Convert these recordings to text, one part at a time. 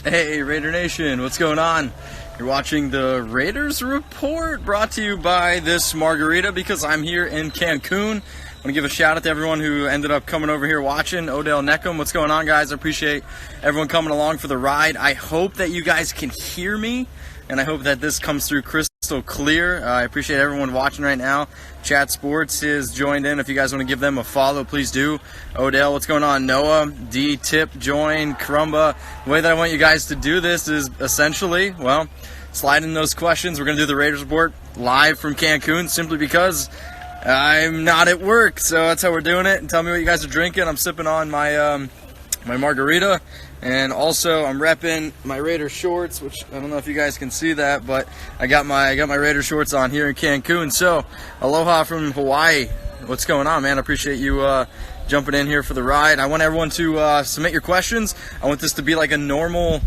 Hey Raider Nation, what's going on? You're watching the Raiders Report, brought to you by this margarita because I'm here in Cancun. I want to give a shout out to everyone who ended up coming over here watching. Odell Neckham, what's going on, guys? I appreciate everyone coming along for the ride. I hope that you guys can hear me, and I hope that this comes through crystal clear. I appreciate everyone watching right now. Chat Sports has joined in. If you guys want to give them a follow, please do. Odell, what's going on? Noah, D, Tip, join, Crumba. The way that I want you guys to do this is essentially, well, slide in those questions. We're going to do the Raiders Report live from Cancun simply because I'm not at work. So that's how we're doing it. And tell me what you guys are drinking. I'm sipping on my my margarita. And also, I'm repping my Raider shorts, which I don't know if you guys can see that, but I got my Raider shorts on here in Cancun. So, aloha from Hawaii. What's going on, man? I appreciate you jumping in here for the ride. I want everyone to submit your questions. I want this to be like a normal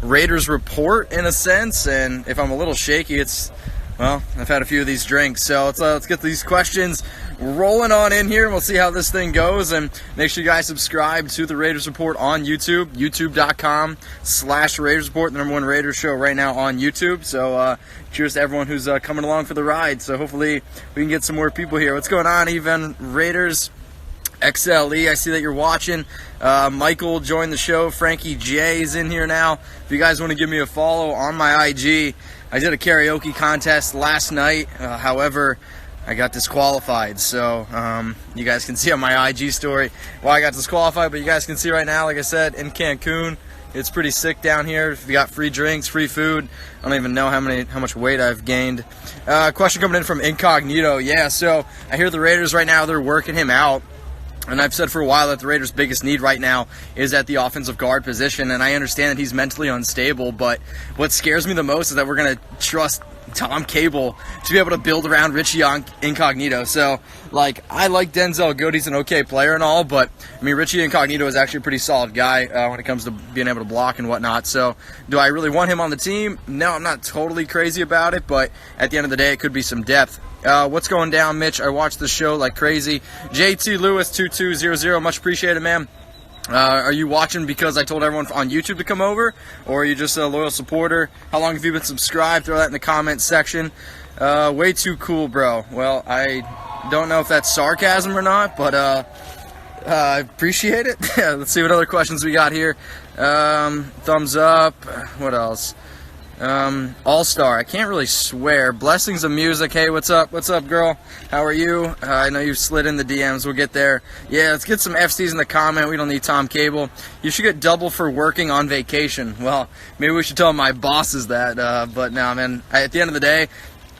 Raiders report in a sense. And if I'm a little shaky, it's, well, I've had a few of these drinks. So let's get these questions rolling on in here, and we'll see how this thing goes. And make sure you guys subscribe to the Raiders Report on YouTube, youtube.com/Raiders Report, the #1 Raiders show right now on YouTube. So cheers to everyone who's coming along for the ride. So hopefully we can get some more people here. What's going on, even Raiders XLE? I see that you're watching. Michael joined the show. Frankie J is in here now. If you guys want to give me a follow on my IG, I did a karaoke contest last night. However, I got disqualified, so you guys can see on my IG story why I got disqualified, but you guys can see right now, like I said, in Cancun, it's pretty sick down here. If you got free drinks, free food, I don't even know how much weight I've gained. Question coming in from Incognito. Yeah, so I hear the Raiders right now, they're working him out. And I've said for a while that the Raiders' biggest need right now is at the offensive guard position, and I understand that he's mentally unstable, but what scares me the most is that we're going to trust Tom Cable to be able to build around Richie Incognito. So, like, I like Denzel Good. He's an okay player and all, but, I mean, Richie Incognito is actually a pretty solid guy when it comes to being able to block and whatnot. So, do I really want him on the team? No, I'm not totally crazy about it, but at the end of the day, it could be some depth. What's going down, Mitch? I watched the show like crazy. JT Lewis 2200, much appreciated, man. Are you watching because I told everyone on YouTube to come over, or are you just a loyal supporter? How long have you been subscribed? Throw that in the comments section. Way too cool, bro. Well, I don't know if that's sarcasm or not, but I appreciate it. Let's see what other questions we got here. Thumbs up. What else? All-Star, I can't really swear. Blessings of Music, hey, what's up? What's up, girl? How are you? I know you slid in the DMs, we'll get there. Yeah, let's get some FCs in the comment. We don't need Tom Cable. You should get double for working on vacation. Well, maybe we should tell my bosses that, but no, man, at the end of the day,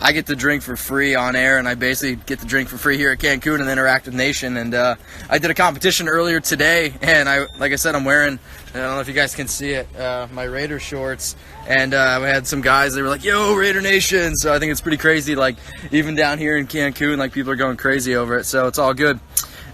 I get to drink for free on air, and I basically get to drink for free here at Cancun and the Interactive Nation. And I did a competition earlier today, and like I said, I'm wearing, I don't know if you guys can see it, my Raider shorts. And we had some guys, they were like, yo, Raider Nation. So I think it's pretty crazy, like, even down here in Cancun, like, people are going crazy over it. So it's all good.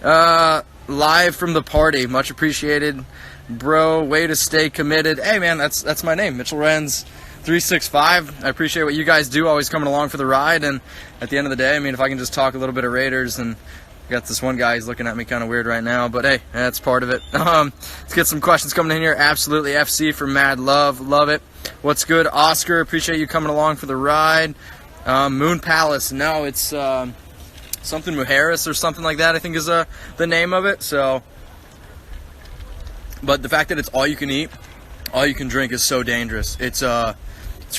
Live from the party, much appreciated. Bro, way to stay committed. Hey, man, that's my name, Mitchell Renz 365. I appreciate what you guys do, always coming along for the ride. And at the end of the day, I mean, if I can just talk a little bit of Raiders, and I got this one guy, he's looking at me kind of weird right now, but hey, that's part of it. Let's get some questions coming in here. Absolutely, FC for Mad Love. Love it. What's good, Oscar? Appreciate you coming along for the ride. Moon Palace. No, it's something Mujeres or something like that, I think is the name of it. So, but the fact that it's all you can eat, all you can drink is so dangerous. It's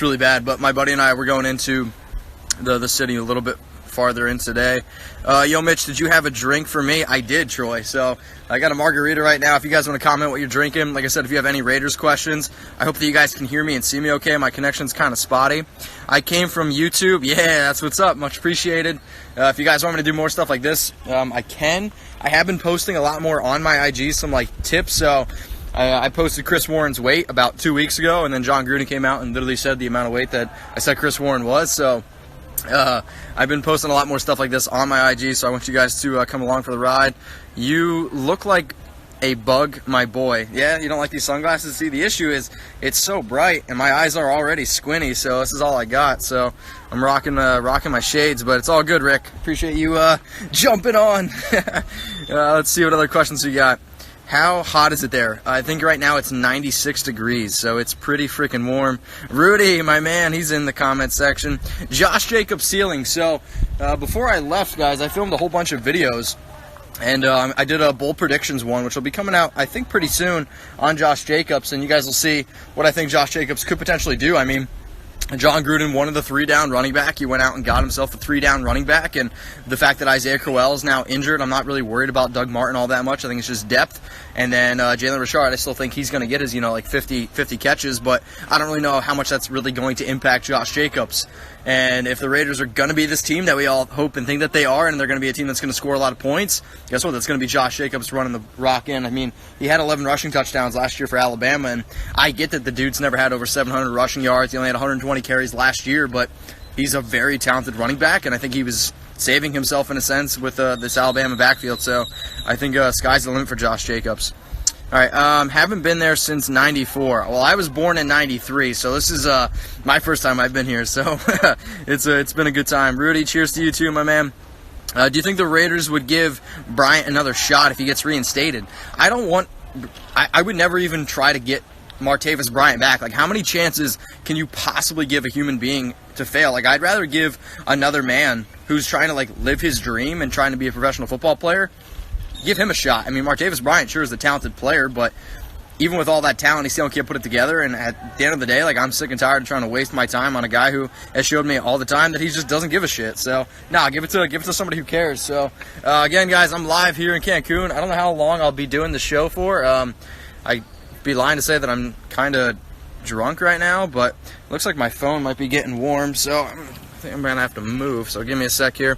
really bad. But my buddy and I were going into the city a little bit farther in today. Yo, Mitch, did you have a drink for me? I did, Troy. So I got a margarita right now. If you guys want to comment what you're drinking, like I said, if you have any Raiders questions, I hope that you guys can hear me and see me okay. My connection's kind of spotty. I came from YouTube. Yeah, that's what's up. Much appreciated. If you guys want me to do more stuff like this, I can. I have been posting a lot more on my IG, some like tips. So I posted Chris Warren's weight about 2 weeks ago, and then John Gruden came out and literally said the amount of weight that I said Chris Warren was. So I've been posting a lot more stuff like this on my IG, so I want you guys to come along for the ride. You look like a bug, my boy. Yeah, you don't like these sunglasses? See, the issue is it's so bright, and my eyes are already squinty, so this is all I got. So I'm rocking my shades, but it's all good, Rick. Appreciate you jumping on. Let's see what other questions we got. How hot is it there? I think right now it's 96 degrees, so it's pretty freaking warm. Rudy, my man, he's in the comment section. Josh Jacobs ceiling. So before I left, guys, I filmed a whole bunch of videos. And I did a bold predictions one, which will be coming out, I think, pretty soon on Josh Jacobs. And you guys will see what I think Josh Jacobs could potentially do. I mean, John Gruden wanted the 3-down running back. He went out and got himself a 3-down running back. And the fact that Isaiah Crowell is now injured, I'm not really worried about Doug Martin all that much. I think it's just depth. And then Jalin Marshall, I still think he's going to get his, like 50 catches. But I don't really know how much that's really going to impact Josh Jacobs. And if the Raiders are going to be this team that we all hope and think that they are, and they're going to be a team that's going to score a lot of points, guess what? That's going to be Josh Jacobs running the rock in. I mean, he had 11 rushing touchdowns last year for Alabama, and I get that the dude's never had over 700 rushing yards. He only had 120 carries last year, but he's a very talented running back, and I think he was saving himself in a sense with this Alabama backfield. So I think sky's the limit for Josh Jacobs. All right, haven't been there since 94. Well, I was born in 93, so this is my first time I've been here, so it's been a good time. Rudy, cheers to you too, my man. Do you think the Raiders would give Bryant another shot if he gets reinstated? I would never even try to get Martavis Bryant back. Like, how many chances can you possibly give a human being to fail? Like, I'd rather give another man who's trying to, like, live his dream and trying to be a professional football player, give him a shot. I mean, Martavis Bryant sure is a talented player, but even with all that talent, he still can't put it together. And at the end of the day, like, I'm sick and tired of trying to waste my time on a guy who has showed me all the time that he just doesn't give a shit. So, nah, give it to somebody who cares. So, again, guys, I'm live here in Cancun. I don't know how long I'll be doing the show for. I'd be lying to say that I'm kind of drunk right now, but it looks like my phone might be getting warm. So, I think I'm gonna have to move. So, give me a sec here.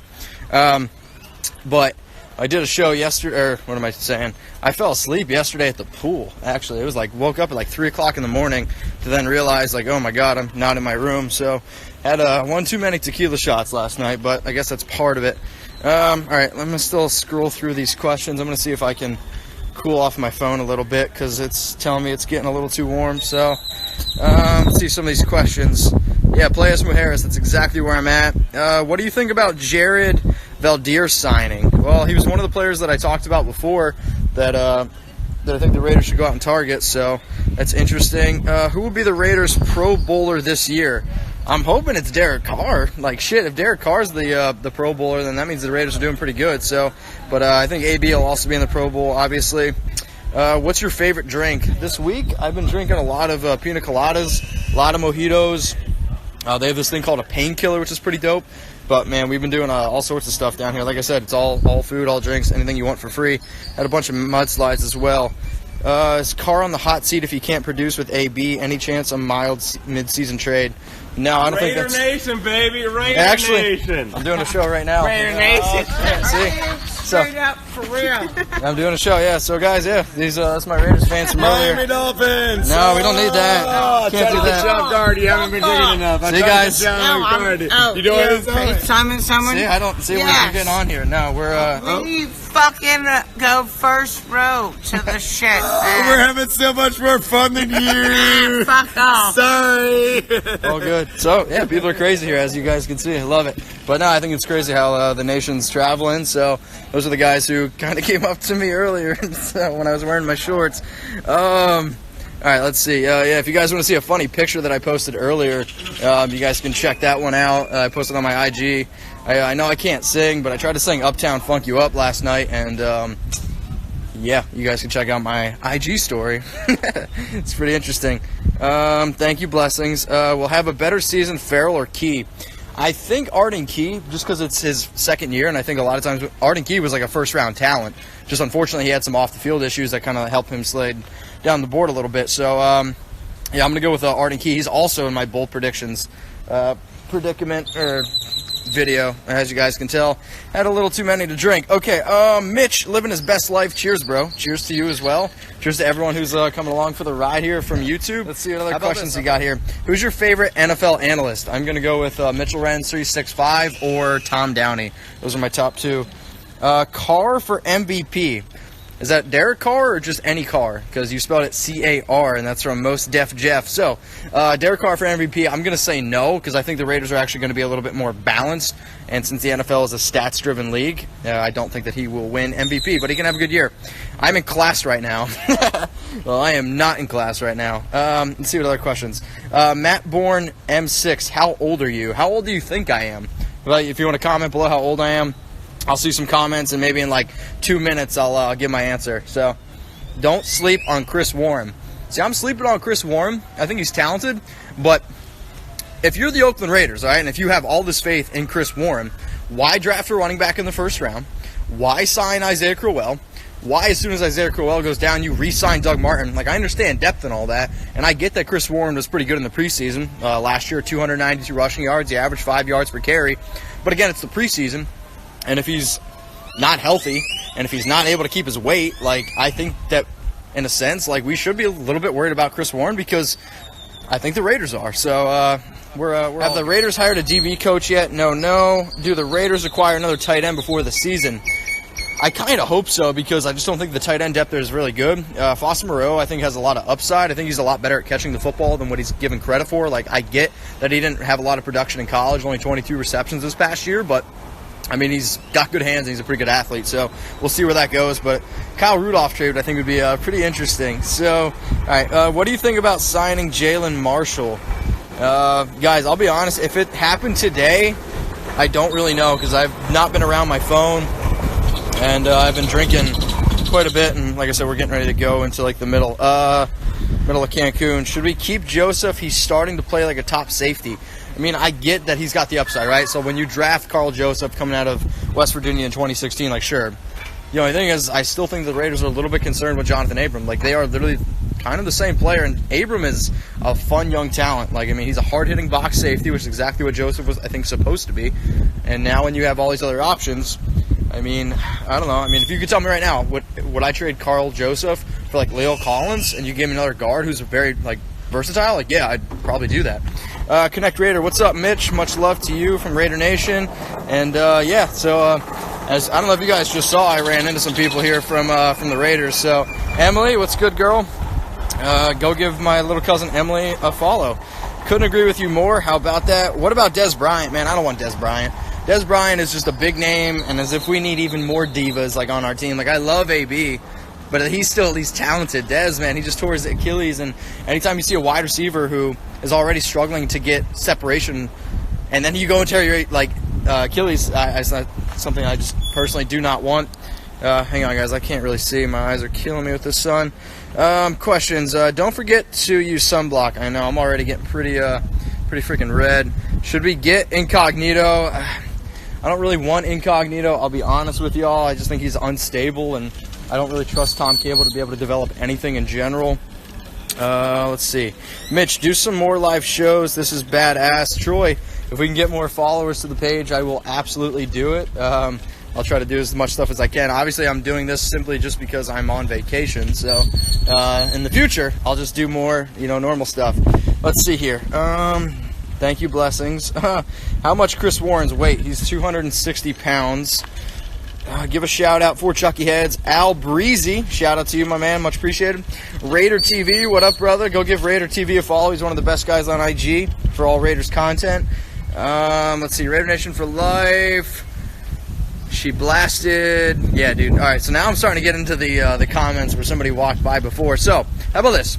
But I did a show yesterday, or what am I saying? I fell asleep yesterday at the pool, actually. It was like, woke up at like 3 o'clock in the morning to then realize, like, oh my God, I'm not in my room. So, had one too many tequila shots last night, but I guess that's part of it. All right, let me still scroll through these questions. I'm going to see if I can cool off my phone a little bit because it's telling me it's getting a little too warm. So, let's see some of these questions. Yeah, Playas Mujeres, that's exactly where I'm at. What do you think about Jared Valdir signing? Well, he was one of the players that I talked about before that I think the Raiders should go out and target, so that's interesting. Who will be the Raiders Pro Bowler this year? I'm hoping it's Derek Carr. Like, shit, if Derek Carr's the Pro Bowler, then that means the Raiders are doing pretty good. So, but I think AB will also be in the Pro Bowl, obviously. What's your favorite drink? This week, I've been drinking a lot of pina coladas, a lot of mojitos. They have this thing called a painkiller, which is pretty dope. But, man, we've been doing all sorts of stuff down here. Like I said, it's all food, all drinks, anything you want for free. Had a bunch of mudslides as well. Is Carr on the hot seat if he can't produce with AB? Any chance a mild mid-season trade? No, I don't think that's... Raider Nation, baby. Raider Nation. I'm doing a show right now. Raider Nation. See? Straight up, for real. I'm doing a show, yeah. So, guys, yeah, that's my Raiders fans from earlier. Miami Dolphins. No, we don't need that. Can't do that. Jump guard. You haven't been drinking enough. See, guys? You doing this? FaceTiming someone? See, I don't see what you're getting on here. No, we're... We fucking go first row to the shit, man. We're having so much more fun than you. Fuck off. Sorry. All good. So, yeah, people are crazy here, as you guys can see. I love it. But no, I think it's crazy how the nation's traveling. So, those are the guys who kind of came up to me earlier when I was wearing my shorts. All right, let's see. Yeah, if you guys want to see a funny picture that I posted earlier, you guys can check that one out. I posted on my IG. I know I can't sing, but I tried to sing Uptown Funk You Up last night, and yeah, you guys can check out my IG story. It's pretty interesting. Thank you, blessings. We'll have a better season, Farrell or Key. I think Arden Key, just because it's his second year, and I think a lot of times Arden Key was like a first-round talent. Just unfortunately, he had some off-the-field issues that kind of helped him slide down the board a little bit. So, yeah, I'm going to go with Arden Key. He's also in my bold predictions predicament or video, as you guys can tell. Had a little too many to drink. Okay, Mitch, living his best life. Cheers, bro. Cheers to you as well. Cheers to everyone who's coming along for the ride here from YouTube. Let's see what other questions you got here. Who's your favorite NFL analyst? I'm going to go with Mitchell Renz 365 or Tom Downey. Those are my top two. Carr for MVP. Is that Derek Carr or just any Carr? Because you spelled it C-A-R, and that's from Most Def Jeff. So, Derek Carr for MVP, I'm going to say no, because I think the Raiders are actually going to be a little bit more balanced. And since the NFL is a stats-driven league, I don't think that he will win MVP, but he can have a good year. I'm in class right now. Well, I am not in class right now. Let's see what other questions. Matt Bourne, M6, how old are you? How old do you think I am? Well, if you want to comment below how old I am, I'll see some comments, and maybe in like 2 minutes I'll give my answer. So, don't sleep on Chris Warren. See, I'm sleeping on Chris Warren. I think he's talented, but if you're the Oakland Raiders, all right, and if you have all this faith in Chris Warren, why draft a running back in the first round? Why sign Isaiah Crowell? Why, as soon as Isaiah Crowell goes down, you re-sign Doug Martin? Like, I understand depth and all that, and I get that Chris Warren was pretty good in the preseason. Last year, 292 rushing yards. He averaged 5 yards per carry. But again, it's the preseason, and if he's not healthy, and if he's not able to keep his weight, like, I think that, in a sense, like, we should be a little bit worried about Chris Warren, because I think the Raiders are. So, have the Raiders hired a DB coach yet? No. Do the Raiders acquire another tight end before the season? I kind of hope so, because I just don't think the tight end depth there is really good. Foster Moreau, I think, has a lot of upside. I think he's a lot better at catching the football than what he's given credit for. Like, I get that he didn't have a lot of production in college, only 22 receptions this past year, but I mean, he's got good hands and he's a pretty good athlete, so we'll see where that goes. But Kyle Rudolph trade, I think, would be pretty interesting. So, all right, what do you think about signing Jalin Marshall? Guys, I'll be honest, if it happened today, I don't really know, because I've not been around my phone, and I've been drinking quite a bit, and like I said, we're getting ready to go into like the middle of Cancun. Should we keep Joseph? He's starting to play like a top safety. I mean, I get that he's got the upside, right? So when you draft Carl Joseph coming out of West Virginia in 2016, like, sure. The only thing is, I still think the Raiders are a little bit concerned with Jonathan Abram. Like, they are literally kind of the same player, and Abram is a fun young talent. Like, I mean, he's a hard-hitting box safety, which is exactly what Joseph was, I think, supposed to be. And now when you have all these other options, I mean, I don't know. I mean, if you could tell me right now, would I trade Carl Joseph for, like, Leo Collins, and you give me another guard who's very, like, versatile? Like, yeah, I'd probably do that. Connect Raider, what's up, Mitch? Much love to you from Raider Nation. And, yeah, so, as I don't know if you guys just saw, I ran into some people here from the Raiders. So, Emily, what's good, girl? Go give my little cousin Emily a follow. Couldn't agree with you more. How about that? What about Dez Bryant? Man, I don't want Dez Bryant. Dez Bryant is just a big name, and as if we need even more divas like on our team. Like, I love AB, but he's talented. Dez, man, he just tore his Achilles, and anytime you see a wide receiver who is already struggling to get separation, and then you go and tear your Achilles, it's not something I just personally do not want. Hang on, guys, I can't really see. My eyes are killing me with the sun. Questions. Don't forget to use sunblock. I know I'm already getting pretty freaking red. Should we get Incognito? I don't really want Incognito, I'll be honest with y'all. I just think he's unstable, and I don't really trust Tom Cable to be able to develop anything in general. Let's see. Mitch, do some more live shows. This is badass. Troy, if we can get more followers to the page, I will absolutely do it. I'll try to do as much stuff as I can. Obviously, I'm doing this simply just because I'm on vacation. So, in the future, I'll just do more, normal stuff. Let's see here. Thank you, blessings. How much Chris Warren's weight? He's 260 pounds. Give a shout out for Chucky Heads. Al Breezy, shout out to you, my man. Much appreciated. Raider TV, what up, brother? Go give Raider TV a follow. He's one of the best guys on IG for all Raiders content. Let's see. Raider Nation for life. She blasted. Yeah, dude. All right, so now I'm starting to get into the comments where somebody walked by before. So, how about this?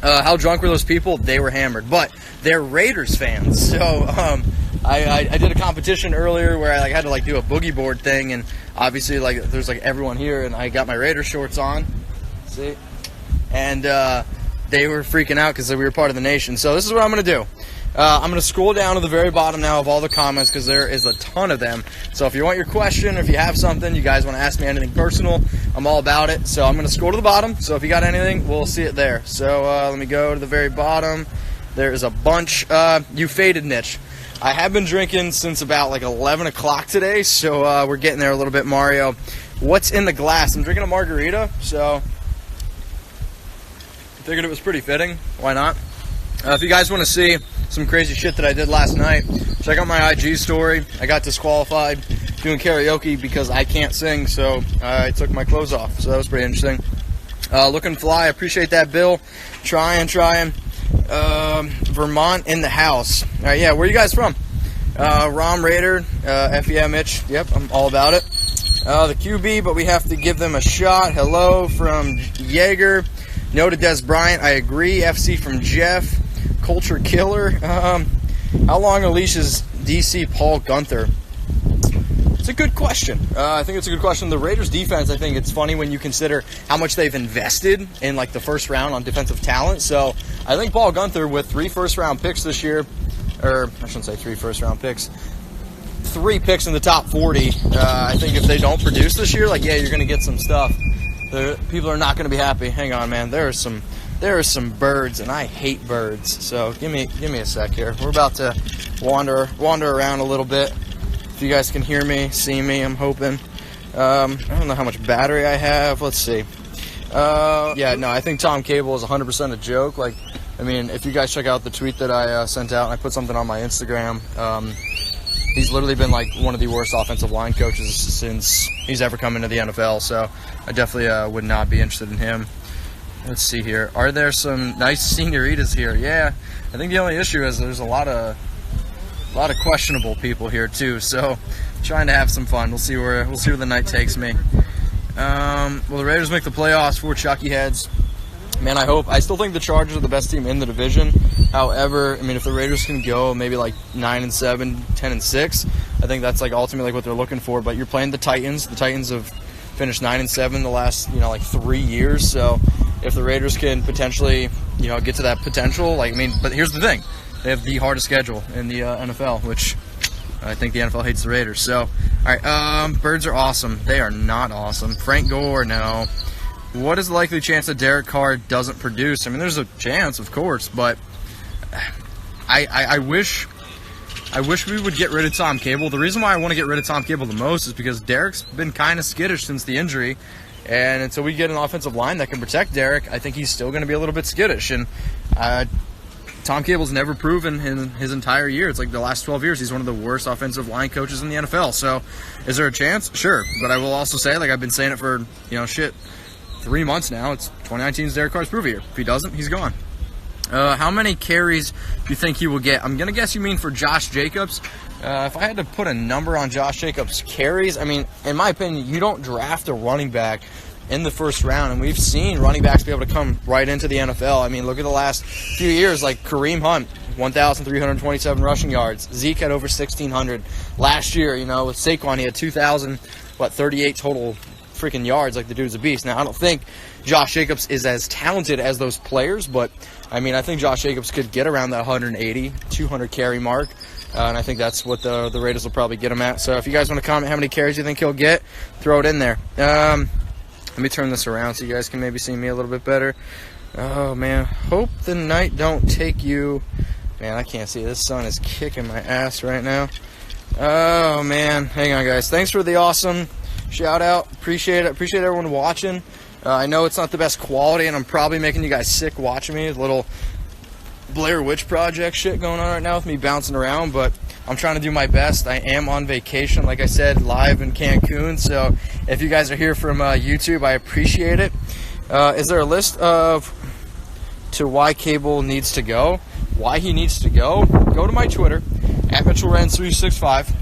How drunk were those people? They were hammered, but they're Raiders fans. So, I did a competition earlier where I had to do a boogie board thing, and obviously there's everyone here, and I got my Raider shorts on. See? And they were freaking out because we were part of the nation. So this is what I'm going to do. I'm going to scroll down to the very bottom now of all the comments because there is a ton of them. So if you want your question, if you have something, you guys want to ask me anything personal, I'm all about it. So I'm going to scroll to the bottom. So if you got anything, we'll see it there. So let me go to the very bottom. There is a bunch. You faded, Niche. I have been drinking since about 11 o'clock today, so we're getting there a little bit, Mario. What's in the glass? I'm drinking a margarita, so I figured it was pretty fitting. Why not? If you guys want to see some crazy shit that I did last night, check out my IG story. I got disqualified doing karaoke because I can't sing, so I took my clothes off. So that was pretty interesting. Looking fly. I appreciate that, Bill. Trying. Vermont in the house. All right, yeah. Where are you guys from? Rom Raider. Yeah, Mitch. Yep, I'm all about it. The QB, but we have to give them a shot. Hello from Jaeger. No to Dez Bryant. I agree. FC from Jeff. Culture killer. How long a leash is DC Paul Gunther? It's a good question. I think it's a good question. The Raiders defense, I think it's funny when you consider how much they've invested in like the first round on defensive talent. So I think Paul Gunther with 3 first-round picks this year, or I shouldn't say 3 first-round picks, 3 picks in the top 40. I think if they don't produce this year, like, yeah, you're going to get some stuff. People are not going to be happy. Hang on, man. There are some birds, and I hate birds. So give me a sec here. We're about to wander around a little bit. If you guys can hear me, see me, I'm hoping. I don't know how much battery I have. Let's see. Yeah, no, I think Tom Cable is 100% a joke. Like, I mean, if you guys check out the tweet that I sent out, and I put something on my Instagram, he's literally been like one of the worst offensive line coaches since he's ever come into the NFL. So I definitely would not be interested in him. Let's see here. Are there some nice senoritas here? Yeah. I think the only issue is there's a lot of questionable people here too. So trying to have some fun. We'll see where the night takes me. Will the Raiders make the playoffs for Chucky Heads? Man, I still think the Chargers are the best team in the division. However, I mean, if the Raiders can go maybe like 9-7, 10-6, I think that's like ultimately what they're looking for. But you're playing the Titans. The Titans have finished 9-7 the last, like 3 years. So if the Raiders can potentially, get to that potential, like, I mean, but here's the thing. They have the hardest schedule in the NFL, which I think the NFL hates the Raiders. So, all right, birds are awesome. They are not awesome. Frank Gore, no. What is the likely chance that Derek Carr doesn't produce? I mean, there's a chance, of course, but I wish we would get rid of Tom Cable. The reason why I want to get rid of Tom Cable the most is because Derek's been kind of skittish since the injury, and until we get an offensive line that can protect Derek, I think he's still going to be a little bit skittish. And Tom Cable's never proven in his entire year. It's like the last 12 years, he's one of the worst offensive line coaches in the NFL. So is there a chance? Sure. But I will also say, like I've been saying it for, 3 months now. It's 2019's Derek Carr's prove year. If he doesn't, he's gone. How many carries do you think he will get? I'm going to guess you mean for Josh Jacobs. If I had to put a number on Josh Jacobs' carries, I mean, in my opinion, you don't draft a running back in the first round, and we've seen running backs be able to come right into the NFL. I mean, look at the last few years, like Kareem Hunt, 1,327 rushing yards. Zeke had over 1,600. Last year, with Saquon, he had 2,038 total freaking yards. Like, the dude's a beast. Now, I don't think Josh Jacobs is as talented as those players, but, I mean, I think Josh Jacobs could get around that 180, 200 carry mark. And I think that's what the Raiders will probably get him at. So if you guys want to comment how many carries you think he'll get, throw it in there. Let me turn this around so you guys can maybe see me a little bit better. Oh, man. Hope the night don't take you. Man, I can't see. This sun is kicking my ass right now. Oh, man. Hang on, guys. Thanks for the awesome shout-out. Appreciate it. Appreciate everyone watching. I know it's not the best quality, and I'm probably making you guys sick watching me. A little Blair Witch Project shit going on right now with me bouncing around, but I'm trying to do my best. I am on vacation, like I said, live in Cancun, so if you guys are here from YouTube, I appreciate it. Is there a list of why Cable needs to go? Why he needs to go? Go to my Twitter, @MitchellRenz365,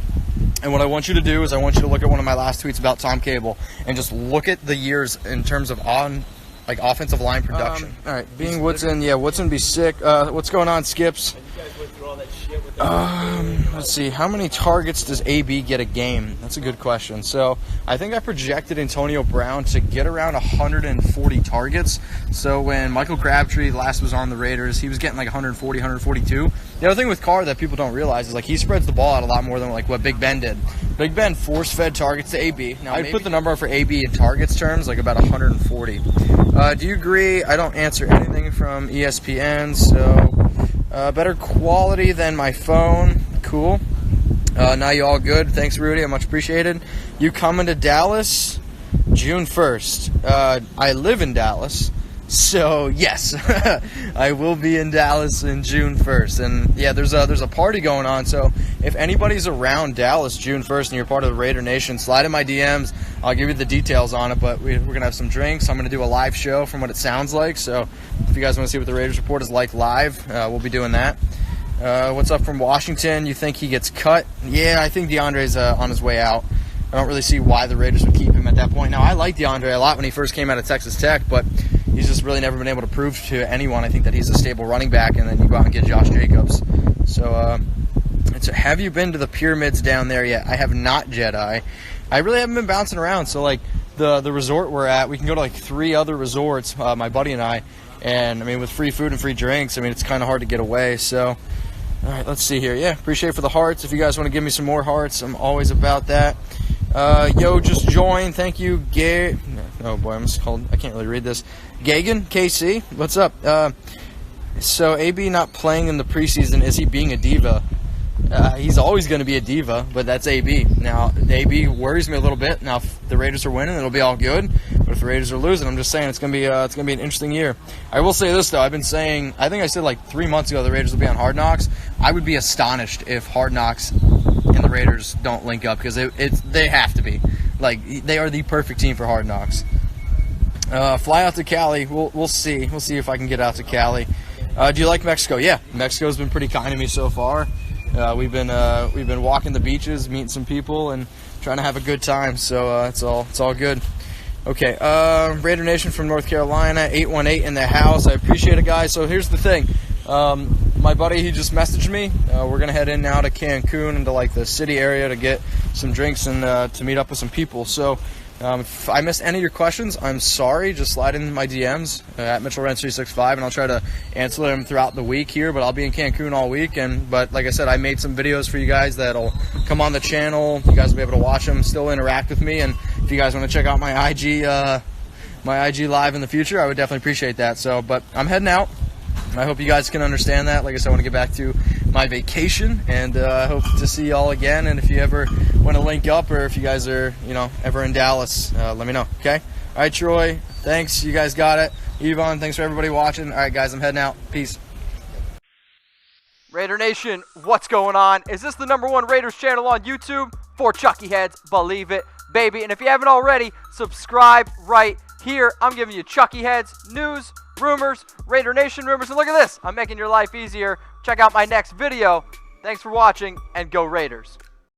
and what I want you to do is I want you to look at one of my last tweets about Tom Cable and just look at the years in terms of offensive line production. All right, being Woodson, yeah, Woodson be sick. What's going on, Skips? Let's see. How many targets does AB get a game? That's a good question. So I think I projected Antonio Brown to get around 140 targets. So when Michael Crabtree last was on the Raiders, he was getting like 140, 142. The other thing with Carr that people don't realize is like he spreads the ball out a lot more than like what Big Ben did. Big Ben force-fed targets to AB. Now I'd put the number for AB in targets terms like about 140. Do you agree? I don't answer anything from ESPN, so better quality than my phone. Cool. Now you all good. Thanks, Rudy. I much appreciated. You coming to Dallas June 1st. I live in Dallas. So yes, I will be in Dallas in June 1st, and yeah, there's a party going on. So if anybody's around Dallas June 1st and you're part of the Raider Nation, slide in my DMs. I'll give you the details on it. But we're gonna have some drinks. I'm gonna do a live show from what it sounds like. So if you guys want to see what the Raiders report is like live, we'll be doing that. What's up from Washington? You think he gets cut? Yeah, I think DeAndre's on his way out. I don't really see why the Raiders would keep him at that point. Now, I liked DeAndre a lot when he first came out of Texas Tech, but he's just really never been able to prove to anyone, I think, that he's a stable running back, and then you go out and get Josh Jacobs. So, have you been to the pyramids down there yet? I have not, Jedi. I really haven't been bouncing around. So, like, the resort we're at, we can go to, like, 3 other resorts, my buddy and I, and, I mean, with free food and free drinks, I mean, it's kind of hard to get away, so... All right, let's see here. Yeah, appreciate it for the hearts. If you guys want to give me some more hearts, I'm always about that. Yo, just joined. Thank you, oh boy, I can't really read this. Gagan, KC, what's up? So AB not playing in the preseason, is he being a diva? He's always going to be a diva, but that's AB. Now, AB worries me a little bit. Now, if the Raiders are winning, it'll be all good. But if the Raiders are losing, I'm just saying it's going to be an interesting year. I will say this though, I've been saying, I think I said like 3 months ago the Raiders will be on Hard Knocks. I would be astonished if Hard Knocks and the Raiders don't link up, because they have to be. Like, they are the perfect team for Hard Knocks. Fly out to Cali. We'll see. We'll see if I can get out to Cali. Do you like Mexico? Yeah, Mexico's been pretty kind to me so far. We've been walking the beaches, meeting some people, and trying to have a good time. So it's all good. Okay, Raider Nation from North Carolina, 818 in the house. I appreciate it, guys. So here's the thing. My buddy, he just messaged me. We're gonna head in now to Cancun, into like the city area, to get some drinks and to meet up with some people. So if I missed any of your questions, I'm sorry. Just slide in my DMs at MitchellRenz365, and I'll try to answer them throughout the week here. But I'll be in Cancun all week. But like I said, I made some videos for you guys that'll come on the channel. You guys will be able to watch them, still interact with me. And if you guys want to check out my IG live in the future, I would definitely appreciate that. So, but I'm heading out. I hope you guys can understand that. Like I said, I want to get back to my vacation, and I hope to see y'all again. And if you ever want to link up, or if you guys are, ever in Dallas, let me know, okay? All right, Troy, thanks. You guys got it. Yvonne, thanks for everybody watching. All right, guys, I'm heading out. Peace. Raider Nation, what's going on? Is this the #1 Raiders channel on YouTube? For Chucky Heads, believe it, baby. And if you haven't already, subscribe right here. I'm giving you Chucky Heads news, rumors, Raider Nation rumors, and look at this. I'm making your life easier. Check out my next video. Thanks for watching, and go Raiders.